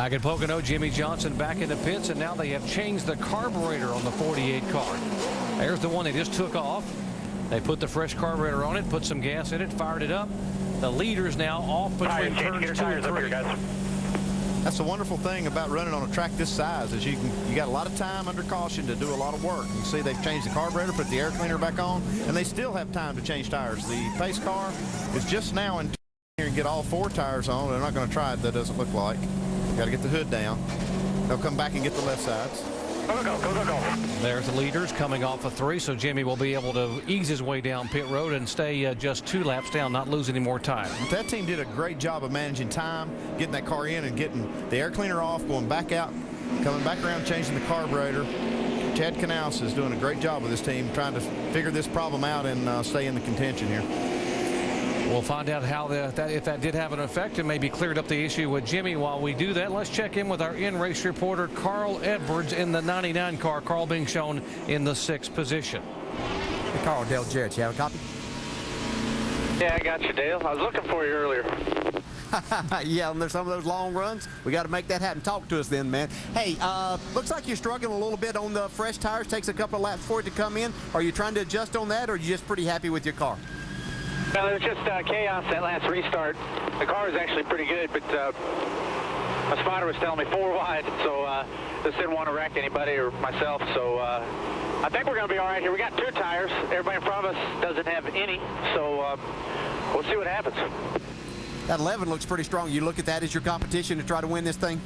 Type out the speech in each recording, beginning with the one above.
Back at Pocono, Jimmy Johnson back in the pits, and now they have changed the carburetor on the 48 car. There's the one they just took off. They put the fresh carburetor on it, put some gas in it, fired it up. The leader's now off between turns 2 and 3. That's the wonderful thing about running on a track this size is you got a lot of time under caution to do a lot of work. You see they've changed the carburetor, put the air cleaner back on, and they still have time to change tires. The pace car is just now in here and get all 4 tires on. They're not going to try it. That doesn't look like. Got to get the hood down. They'll come back and get the left sides. Go, go, go, go, go. There's the leaders coming off of 3, so Jimmy will be able to ease his way down pit road and stay just 2 laps down, not lose any more time. That team did a great job of managing time, getting that car in and getting the air cleaner off, going back out, coming back around, changing the carburetor. Chad Canals is doing a great job with this team, trying to figure this problem out and stay in the contention here. We'll find out how if that did have an effect and maybe cleared up the issue with Jimmy. While we do that, let's check in with our in-race reporter, Carl Edwards, in the 99 car. Carl being shown in the 6th position. Hey, Carl, Dale Jarrett, you have a copy? Yeah, I got you, Dale. I was looking for you earlier. Yeah, and there's some of those long runs. We got to make that happen. Talk to us then, man. Hey, looks like you're struggling a little bit on the fresh tires. Takes a couple of laps for it to come in. Are you trying to adjust on that, or are you just pretty happy with your car? Well, it was just chaos that last restart. The car was actually pretty good, but my spotter was telling me 4 wide, so just didn't want to wreck anybody or myself. So I think we're going to be all right here. We got 2 tires. Everybody in front of us doesn't have any, so we'll see what happens. That 11 looks pretty strong. You look at that as your competition to try to win this thing?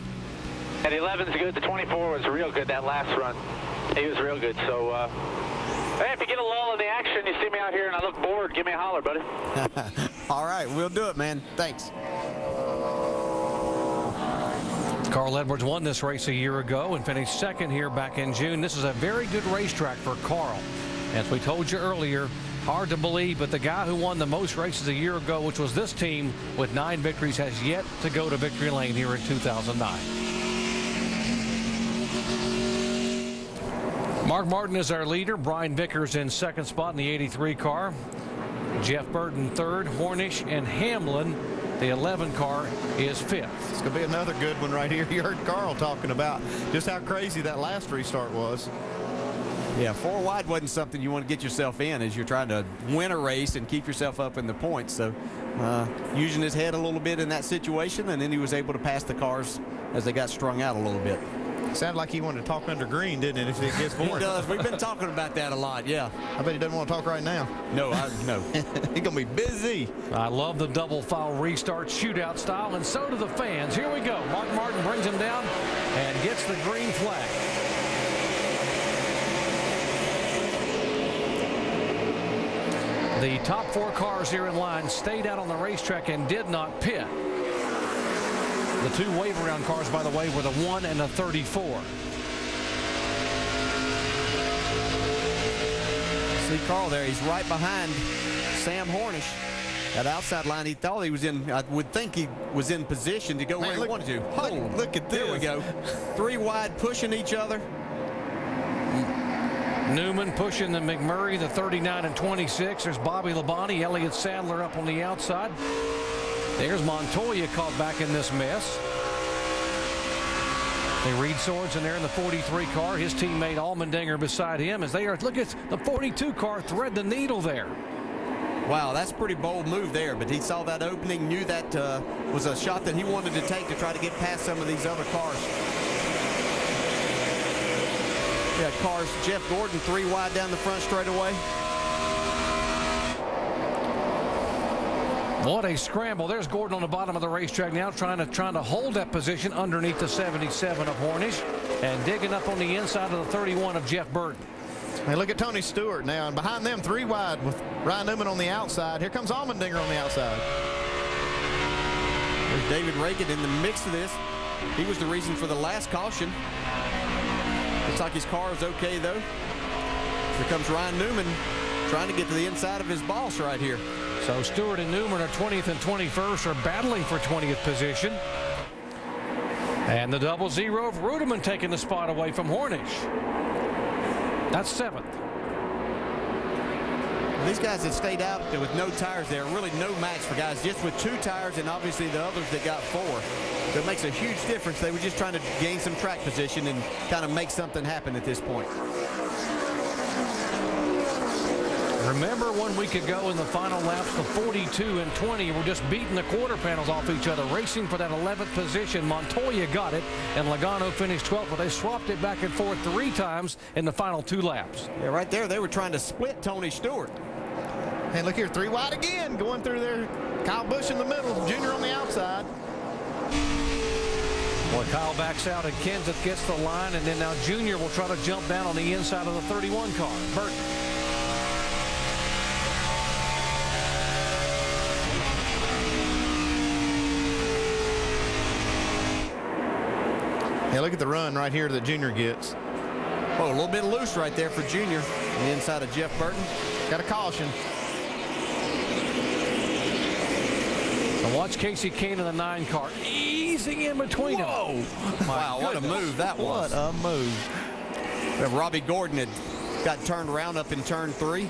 And the 11's good. The 24 was real good that last run. He was real good, so... Hey, if you get a lull in the action, you see me out here and I look bored, give me a holler, buddy. All right, we'll do it, man. Thanks. Carl Edwards won this race a year ago and finished 2nd here back in June. This is a very good racetrack for Carl. As we told you earlier, hard to believe, but the guy who won the most races a year ago, which was this team with 9 victories, has yet to go to victory lane here in 2009. Mark Martin is our leader. Brian Vickers in 2nd spot in the 83 car. Jeff Burton 3rd. Hornish and Hamlin, the 11 car, is 5th. It's going to be another good one right here. You heard Carl talking about just how crazy that last restart was. Yeah, 4 wide wasn't something you want to get yourself in as you're trying to win a race and keep yourself up in the points. So using his head a little bit in that situation, and then he was able to pass the cars as they got strung out a little bit. Sounded like he wanted to talk under green, didn't it, if it gets boring? He does. We've been talking about that a lot, yeah. I bet he doesn't want to talk right now. No, no. He's going to be busy. I love the double foul restart shootout style, and so do the fans. Here we go. Mark Martin brings him down and gets the green flag. The top 4 cars here in line stayed out on the racetrack and did not pit. The 2 wave-around cars, by the way, were the 1 and the 34. See Carl there. He's right behind Sam Hornish. That outside line, he thought he was in, I would think he was in position to go where he wanted to. Look at this. There we go. 3 wide pushing each other. Newman pushing the McMurray, the 39 and 26. There's Bobby Labonte, Elliott Sadler up on the outside. There's Montoya caught back in this mess. They Reed Sorensen there in the 43 car. His teammate Allmendinger beside him as they are. Look at the 42 car thread the needle there. Wow, that's a pretty bold move there, but he saw that opening, knew that was a shot that he wanted to take to try to get past some of these other cars. Yeah, cars, Jeff Gordon 3 wide down the front straightaway. What a scramble. There's Gordon on the bottom of the racetrack now trying to hold that position underneath the 77 of Hornish and digging up on the inside of the 31 of Jeff Burton. Hey, look at Tony Stewart now, and behind them 3 wide with Ryan Newman on the outside. Here comes Allmendinger on the outside. There's David Reagan in the mix of this. He was the reason for the last caution. Looks like his car is okay though. Here comes Ryan Newman trying to get to the inside of his boss right here. So Stewart and Newman are 20th and 21st, are battling for 20th position. And the 0-0 of Rudeman taking the spot away from Hornish. That's 7th. These guys that stayed out with no tires there, really no match for guys just with 2 tires, and obviously the others that got 4. So it makes a huge difference. They were just trying to gain some track position and kind of make something happen at this point. Remember 1 week ago in the final laps, the 42 and 20 were just beating the quarter panels off each other, racing for that 11th position. Montoya got it, and Logano finished 12th, but they swapped it back and forth 3 times in the final 2 laps. Yeah, right there, they were trying to split Tony Stewart. Hey, look here, 3 wide again, going through there. Kyle Busch in the middle, Junior on the outside. Boy, Kyle backs out, and Kenseth gets the line, and then now Junior will try to jump down on the inside of the 31 car. Burton. Hey, look at the run right here that Junior gets. Oh, a little bit loose right there for Junior on the inside of Jeff Burton. Got a caution. So watch Casey Kane in the 9 car, easing in between them. Whoa! Wow, what a move that was. What a move. Robbie Gordon had got turned around up in turn 3. You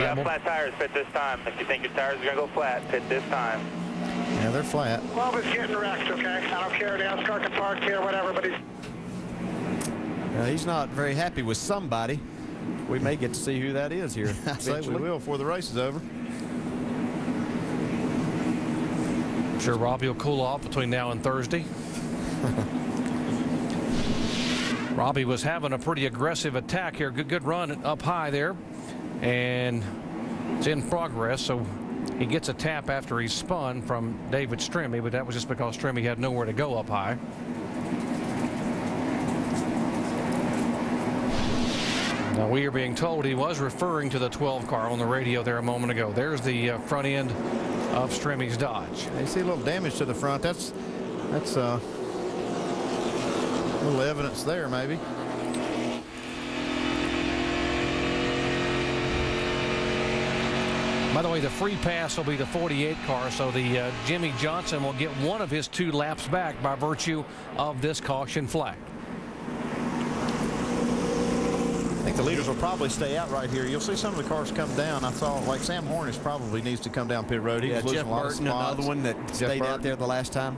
got flat tires, pit this time. If you think your tires are going to go flat, pit this time. Yeah, they're flat. Well, it's getting wrecked, okay? I don't care. NASCAR can park here, whatever, but He's not very happy with somebody. We may get to see who that is here. I say we will before the race is over. I'm sure Robbie will cool off between now and Thursday. Robbie was having a pretty aggressive attack here. Good run up high there. And it's in progress, so he gets a tap after he spun from David Stremme, but that was just because Stremme had nowhere to go up high. Now we are being told he was referring to the 12 car on the radio there a moment ago. There's the front end of Stremme's Dodge. You see a little damage to the front. That's a little evidence there, maybe. By the way, the free pass will be the 48 car, so the Jimmy Johnson will get one of his 2 laps back by virtue of this caution flag. I think the leaders will probably stay out right here. You'll see some of the cars come down. I saw, like, Sam Hornish probably needs to come down pit road. He was losing Jeff a lot of Burton, spots. another one that stayed out there the last time.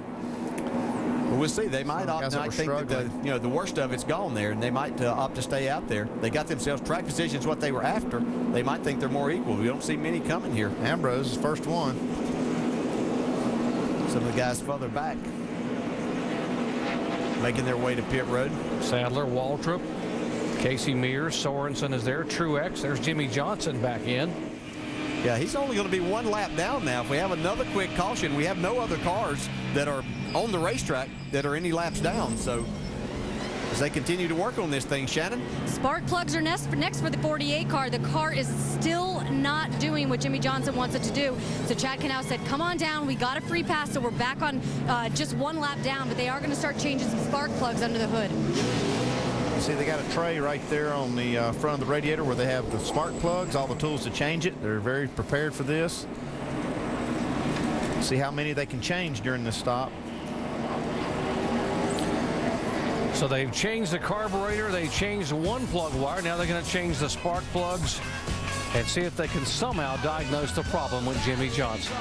Well, we'll see. They might opt. I think that the worst of it's gone there, and they might opt to stay out there. They got themselves track positions what they were after. They might think they're more equal. We don't see many coming here. Ambrose is first one. Some of the guys further back making their way to pit road. Sadler, Waltrip, Casey Mears, Sorensen is there. Truex. There's Jimmy Johnson back in. Yeah, he's only going to be 1 lap down now. If we have another quick caution, we have no other cars that are on the racetrack that are any laps down. So as they continue to work on this thing, Shannon. Spark plugs are next for the 48 car. The car is still not doing what Jimmy Johnson wants it to do. So Chad Canal said, come on down. We got a free pass, so we're back on just 1 lap down. But they are going to start changing some spark plugs under the hood. You see they got a tray right there on the front of the radiator where they have the spark plugs, all the tools to change it. They're very prepared for this. See how many they can change during this stop. So they've changed the carburetor. They changed 1 plug wire. Now they're going to change the spark plugs and see if they can somehow diagnose the problem with Jimmy Johnson.